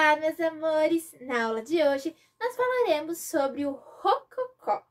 Olá, meus amores! Na aula de hoje, nós falaremos sobre o rococó.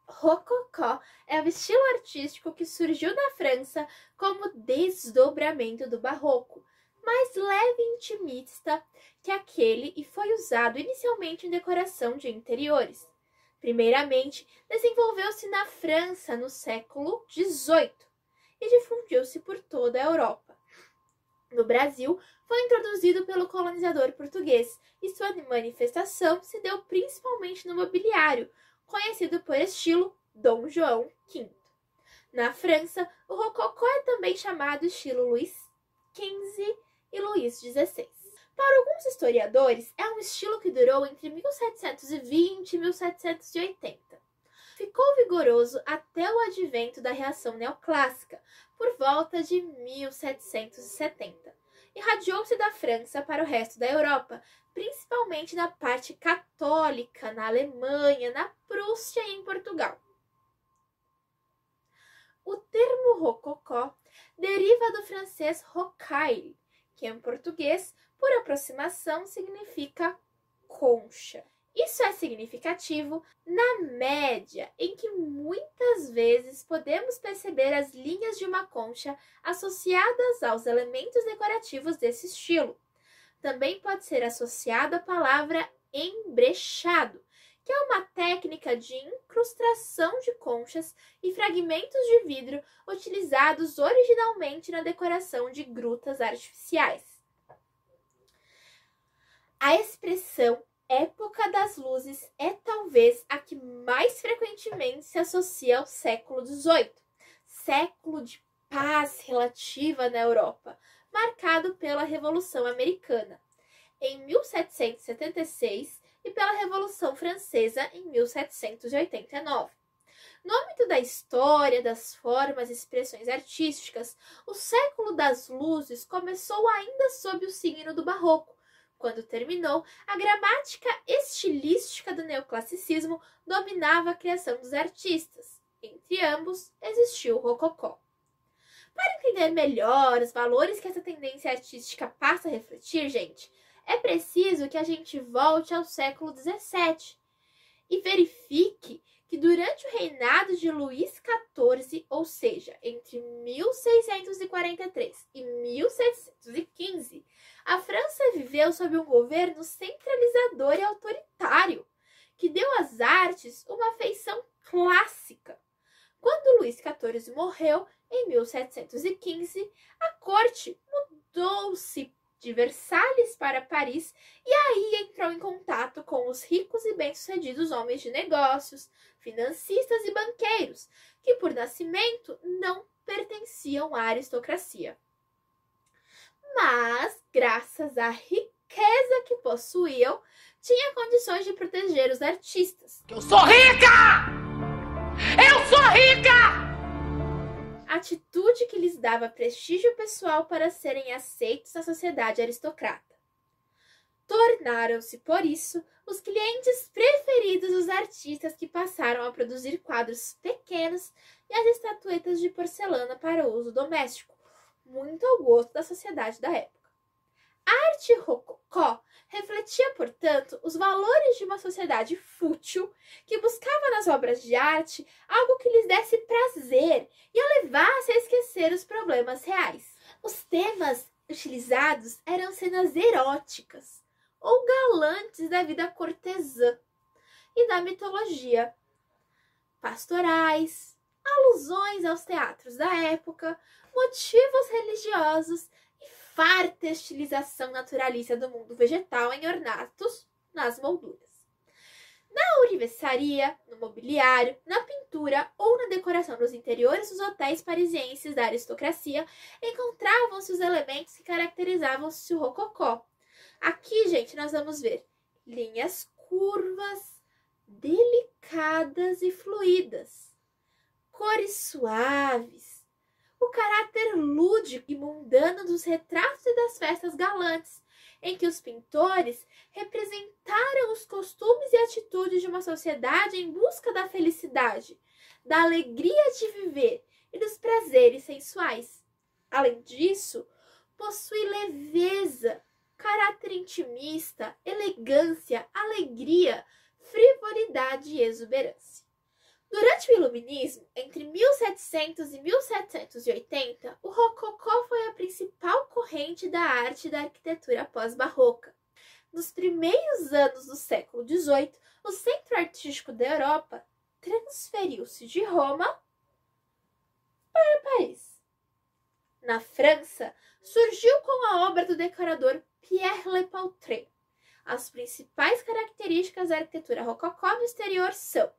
Rococó é o estilo artístico que surgiu na França como desdobramento do barroco, mais leve e intimista que aquele e foi usado inicialmente em decoração de interiores. Primeiramente, desenvolveu-se na França no século XVIII e difundiu-se por toda a Europa. No Brasil, foi introduzido pelo colonizador português e sua manifestação se deu principalmente no mobiliário, conhecido por estilo Dom João V. Na França, o rococó é também chamado estilo Luís XV e Luís XVI. Para alguns historiadores, é um estilo que durou entre 1720 e 1780. Ficou vigoroso até o advento da reação neoclássica, por volta de 1770. Irradiou-se da França para o resto da Europa, principalmente na parte católica, na Alemanha, na Prússia e em Portugal. O termo rococó deriva do francês rocaille, que em português, por aproximação, significa concha. Isso é significativo na média, em que muitas vezes podemos perceber as linhas de uma concha associadas aos elementos decorativos desse estilo. Também pode ser associada a palavra embrechado, que é uma técnica de incrustação de conchas e fragmentos de vidro utilizados originalmente na decoração de grutas artificiais. A expressão época das luzes é talvez a que mais frequentemente se associa ao século XVIII, século de paz relativa na Europa, marcado pela Revolução Americana, em 1776, e pela Revolução Francesa, em 1789. No âmbito da história, das formas e expressões artísticas, o século das luzes começou ainda sob o signo do Barroco. Quando terminou, a gramática estilística do neoclassicismo dominava a criação dos artistas. Entre ambos, existiu o rococó. Para entender melhor os valores que essa tendência artística passa a refletir, gente, é preciso que a gente volte ao século XVII e verifique que durante o reinado de Luís XIV, ou seja, entre 1643 e 1715, a França viveu sob um governo centralizador e autoritário, que deu às artes uma feição clássica. Quando Luís XIV morreu, em 1715, a corte mudou-se de Versalhes para Paris e aí entrou em contato com os ricos e bem-sucedidos homens de negócios, financistas e banqueiros, que por nascimento não pertenciam à aristocracia. Mas, graças à riqueza que possuíam, tinha condições de proteger os artistas. Eu sou rica! Eu sou rica! Atitude que lhes dava prestígio pessoal para serem aceitos na sociedade aristocrata. Tornaram-se, por isso, os clientes preferidos dos artistas que passaram a produzir quadros pequenos e as estatuetas de porcelana para uso doméstico, muito ao gosto da sociedade da época. A arte rococó refletia, portanto, os valores de uma sociedade fútil que buscava nas obras de arte algo que lhes desse prazer e a levasse a esquecer os problemas reais. Os temas utilizados eram cenas eróticas ou galantes da vida cortesã e da mitologia, pastorais, alusões aos teatros da época, motivos religiosos e farta estilização naturalista do mundo vegetal em ornatos nas molduras. Na universaria, no mobiliário, na pintura ou na decoração dos interiores dos hotéis parisienses da aristocracia, encontravam-se os elementos que caracterizavam-se o rococó. Aqui, gente, nós vamos ver linhas curvas, delicadas e fluídas, cores suaves, o caráter lúdico e mundano dos retratos e das festas galantes, em que os pintores representaram os costumes e atitudes de uma sociedade em busca da felicidade, da alegria de viver e dos prazeres sensuais. Além disso, possui leveza, caráter intimista, elegância, alegria, frivolidade e exuberância. Durante o Iluminismo, entre 1700 e 1780, o Rococó foi a principal corrente da arte e da arquitetura pós-barroca. Nos primeiros anos do século XVIII, o centro artístico da Europa transferiu-se de Roma para Paris. Na França, surgiu com a obra do decorador Pierre Lepoutre. As principais características da arquitetura rococó no exterior são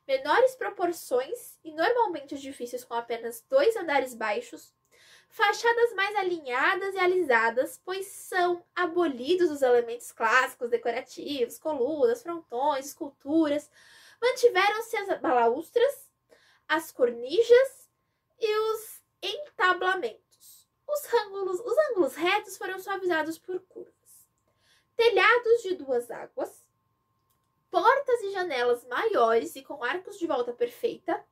menores proporções e normalmente edifícios com apenas 2 andares baixos, fachadas mais alinhadas e alisadas, pois são abolidos os elementos clássicos decorativos, colunas, frontões, esculturas, mantiveram-se as balaustras, as cornijas e os entablamentos. Os ângulos retos foram suavizados por curvas. Telhados de 2 águas, portas e janelas maiores e com arcos de volta perfeita.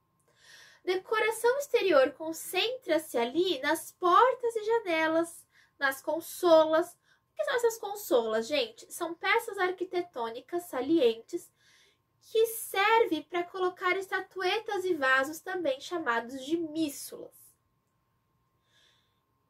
Decoração exterior concentra-se ali nas portas e janelas, nas consolas. O que são essas consolas, gente? São peças arquitetônicas salientes que servem para colocar estatuetas e vasos, também chamados de míssulas.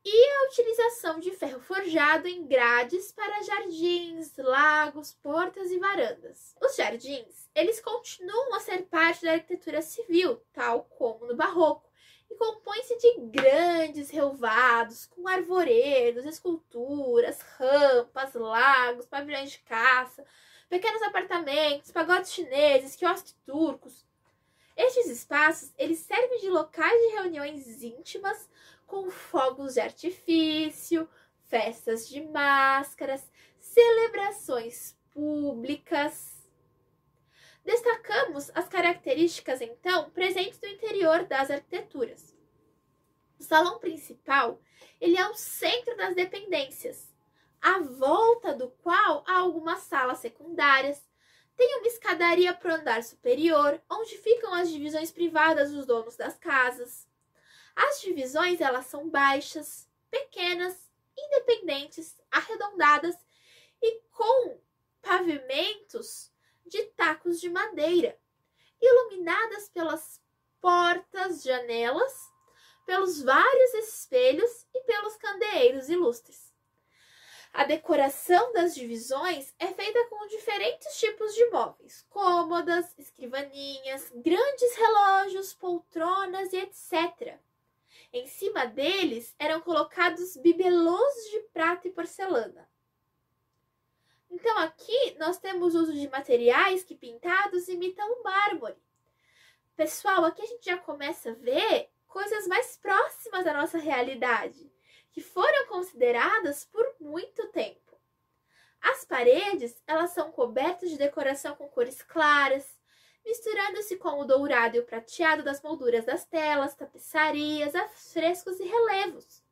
E a utilização de ferro forjado em grades para jardins, lagos, portas e varandas. Os jardins, eles continuam a ser parte da arquitetura civil, tal como no barroco, e compõem-se de grandes relvados, com arvoredos, esculturas, rampas, lagos, pavilhões de caça, pequenos apartamentos, pagodes chineses, quiosques turcos. Estes espaços, eles servem de locais de reuniões íntimas, com fogos de artifício, festas de máscaras, celebrações públicas. Destacamos as características, então, presentes no interior das arquiteturas. O salão principal, ele é o centro das dependências, à volta do qual há algumas salas secundárias. Tem uma escadaria para o andar superior, onde ficam as divisões privadas dos donos das casas. As divisões, elas são baixas, pequenas, independentes, arredondadas e com pavimentos de tacos de madeira, iluminadas pelas portas, janelas, pelos vários espelhos e pelos candeeiros ilustres. A decoração das divisões é feita com diferentes tipos de móveis, cômodas, escrivaninhas, grandes relógios, poltronas e etc. Em cima deles eram colocados bibelôs de prata e porcelana. Então aqui nós temos uso de materiais que pintados imitam o mármore. Pessoal, aqui a gente já começa a ver coisas mais próximas da nossa realidade, que foram consideradas por muito tempo. As paredes, elas são cobertas de decoração com cores claras, misturando-se com o dourado e o prateado das molduras das telas, tapeçarias, afrescos e relevos.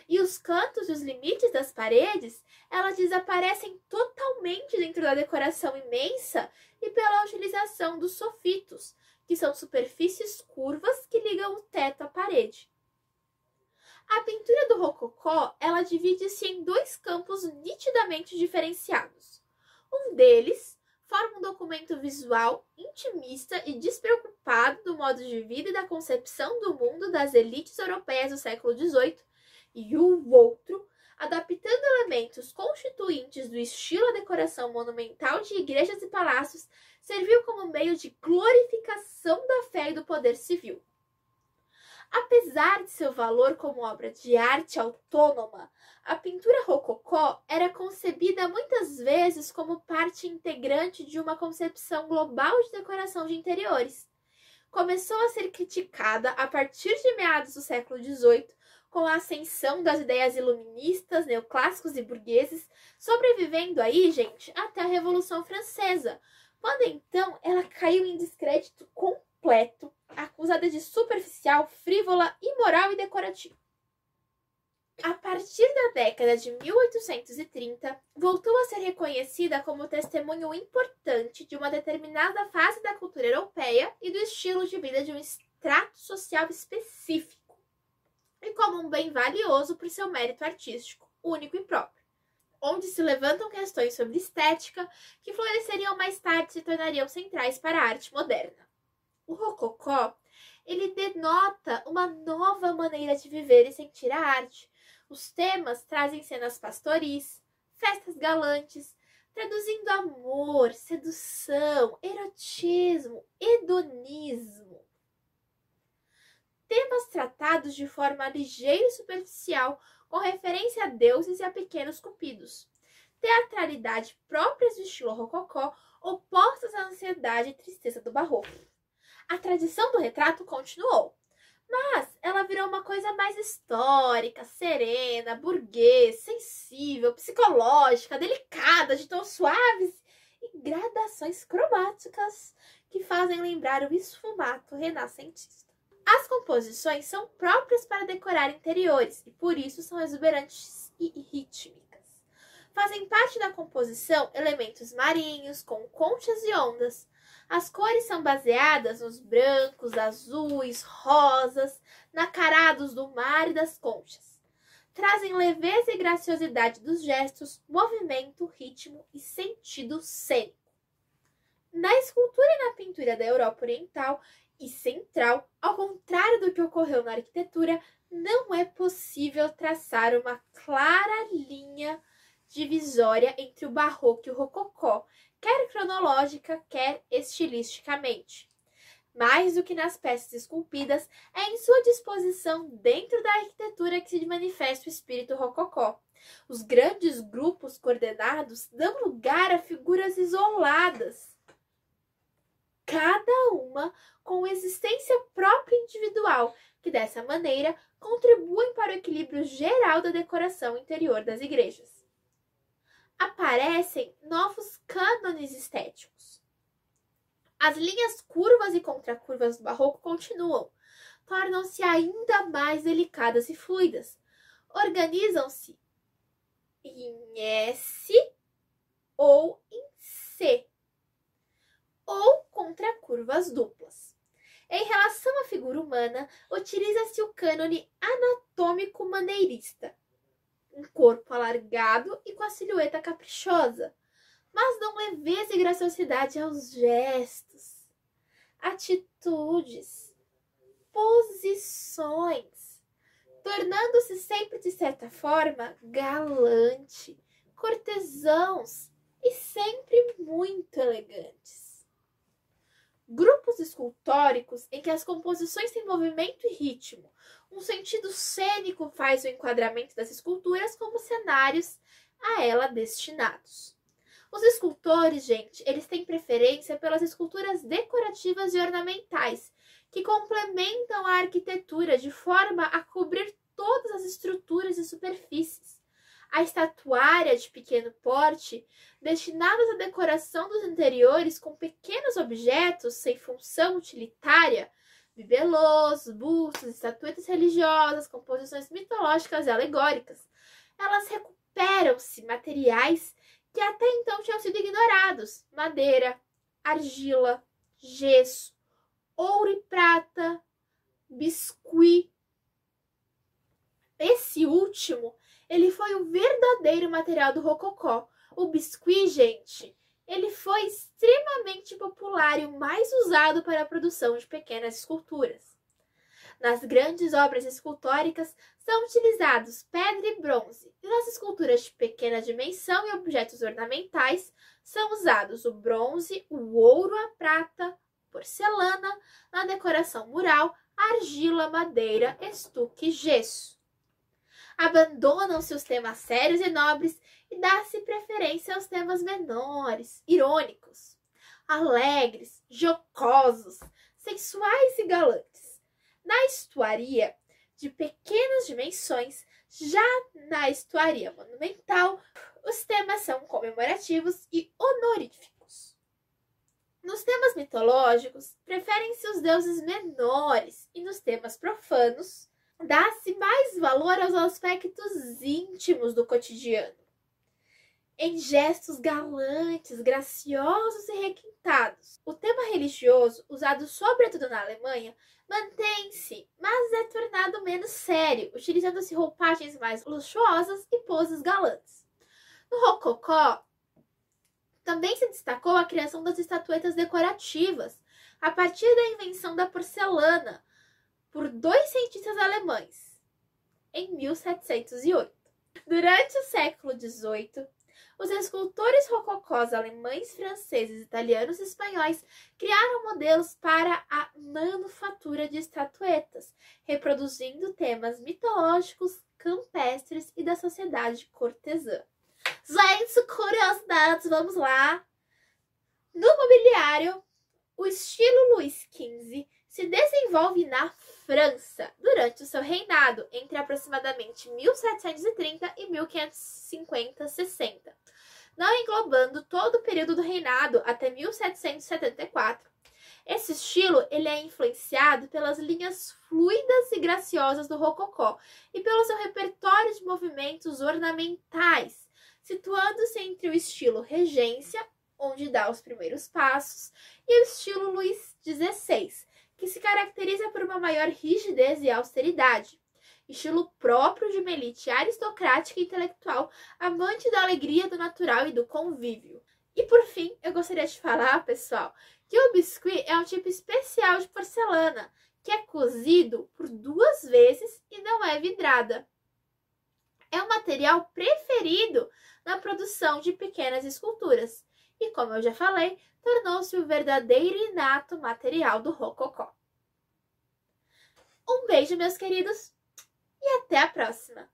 E os cantos e os limites das paredes, elas desaparecem totalmente dentro da decoração imensa e pela utilização dos sofitos, que são superfícies curvas que ligam o teto à parede. A pintura do rococó, ela divide-se em 2 campos nitidamente diferenciados. Um deles forma um documento visual, intimista e despreocupado do modo de vida e da concepção do mundo das elites europeias do século XVIII, e o outro, adaptando elementos constituintes do estilo à decoração monumental de igrejas e palácios, serviu como meio de glorificação da fé e do poder civil. Apesar de seu valor como obra de arte autônoma, a pintura rococó era concebida muitas vezes como parte integrante de uma concepção global de decoração de interiores. Começou a ser criticada a partir de meados do século XVIII, com a ascensão das ideias iluministas, neoclássicos e burgueses, sobrevivendo aí, gente, até a Revolução Francesa, quando então ela caiu em descrédito completo acusada de superficial, frívola, imoral e decorativa. A partir da década de 1830, voltou a ser reconhecida como testemunho importante de uma determinada fase da cultura europeia e do estilo de vida de um extrato social específico, e como um bem valioso por seu mérito artístico, único e próprio, onde se levantam questões sobre estética que floresceriam mais tarde e se tornariam centrais para a arte moderna. O rococó, ele denota uma nova maneira de viver e sentir a arte. Os temas trazem cenas pastoris, festas galantes, traduzindo amor, sedução, erotismo, hedonismo. Temas tratados de forma ligeira e superficial, com referência a deuses e a pequenos cupidos. Teatralidade próprias do estilo rococó, opostas à ansiedade e tristeza do barroco. A tradição do retrato continuou, mas ela virou uma coisa mais histórica, serena, burguês, sensível, psicológica, delicada, de tons suaves e gradações cromáticas que fazem lembrar o esfumato renascentista. As composições são próprias para decorar interiores e por isso são exuberantes e rítmicas. Fazem parte da composição elementos marinhos, com conchas e ondas. As cores são baseadas nos brancos, azuis, rosas, nacarados do mar e das conchas. Trazem leveza e graciosidade dos gestos, movimento, ritmo e sentido cênico. Na escultura e na pintura da Europa Oriental e Central, ao contrário do que ocorreu na arquitetura, não é possível traçar uma clara linha divisória entre o barroco e o rococó, quer cronológica, quer estilisticamente. Mais do que nas peças esculpidas, é em sua disposição dentro da arquitetura que se manifesta o espírito rococó. Os grandes grupos coordenados dão lugar a figuras isoladas, cada uma com existência própria e individual, que dessa maneira contribuem para o equilíbrio geral da decoração interior das igrejas. Aparecem novos cânones estéticos. As linhas curvas e contracurvas do barroco continuam, tornam-se ainda mais delicadas e fluidas, organizam-se em S ou em C, ou contracurvas duplas. Em relação à figura humana, utiliza-se o cânone anatômico maneirista, um corpo alargado e com a silhueta caprichosa, mas dão leveza e graciosidade aos gestos, atitudes, posições, tornando-se sempre, de certa forma, galante, cortesãos e sempre muito elegantes. Grupos escultóricos em que as composições têm movimento e ritmo. Um sentido cênico faz o enquadramento das esculturas como cenários a ela destinados. Os escultores, gente, eles têm preferência pelas esculturas decorativas e ornamentais, que complementam a arquitetura de forma a cobrir todas as estruturas e superfícies. A estatuária de pequeno porte, destinadas à decoração dos interiores com pequenos objetos sem função utilitária, bibelôs, bustos, estatuetas religiosas, composições mitológicas e alegóricas, elas recuperam-se materiais que até então tinham sido ignorados: madeira, argila, gesso, ouro e prata, biscuit. Esse último, ele foi o verdadeiro material do rococó. O biscuit, gente, ele foi extremamente popular e o mais usado para a produção de pequenas esculturas. Nas grandes obras escultóricas são utilizados pedra e bronze, e nas esculturas de pequena dimensão e objetos ornamentais são usados o bronze, o ouro, a prata, porcelana, na decoração mural, argila, madeira, estuque e gesso. Abandonam-se os temas sérios e nobres e dá-se preferência aos temas menores, irônicos, alegres, jocosos, sensuais e galantes. Na estuaria de pequenas dimensões, já na estuaria monumental, os temas são comemorativos e honoríficos. Nos temas mitológicos, preferem-se os deuses menores e nos temas profanos, dá-se mais valor aos aspectos íntimos do cotidiano. Em gestos galantes, graciosos e requintados. O tema religioso, usado sobretudo na Alemanha, mantém-se, mas é tornado menos sério, utilizando-se roupagens mais luxuosas e poses galantes. No Rococó, também se destacou a criação das estatuetas decorativas, a partir da invenção da porcelana, por 2 cientistas alemães, em 1708. Durante o século XVIII, os escultores rococós alemães, franceses, italianos e espanhóis criaram modelos para a manufatura de estatuetas, reproduzindo temas mitológicos, campestres e da sociedade cortesã. Gente, curiosidades, vamos lá! No mobiliário, o estilo Luís XV se desenvolve na França durante o seu reinado, entre aproximadamente 1730 e 1550-60, não englobando todo o período do reinado até 1774. Esse estilo ele é influenciado pelas linhas fluidas e graciosas do Rococó e pelo seu repertório de movimentos ornamentais, situando-se entre o estilo Regência, onde dá os primeiros passos, e o estilo Luís XVI, que se caracteriza por uma maior rigidez e austeridade. Estilo próprio de uma elite aristocrática e intelectual, amante da alegria, do natural e do convívio. E por fim, eu gostaria de falar, pessoal, que o biscuit é um tipo especial de porcelana, que é cozido por 2 vezes e não é vidrada. É o material preferido na produção de pequenas esculturas. E como eu já falei, tornou-se o verdadeiro e inato material do Rococó. Um beijo, meus queridos, e até a próxima!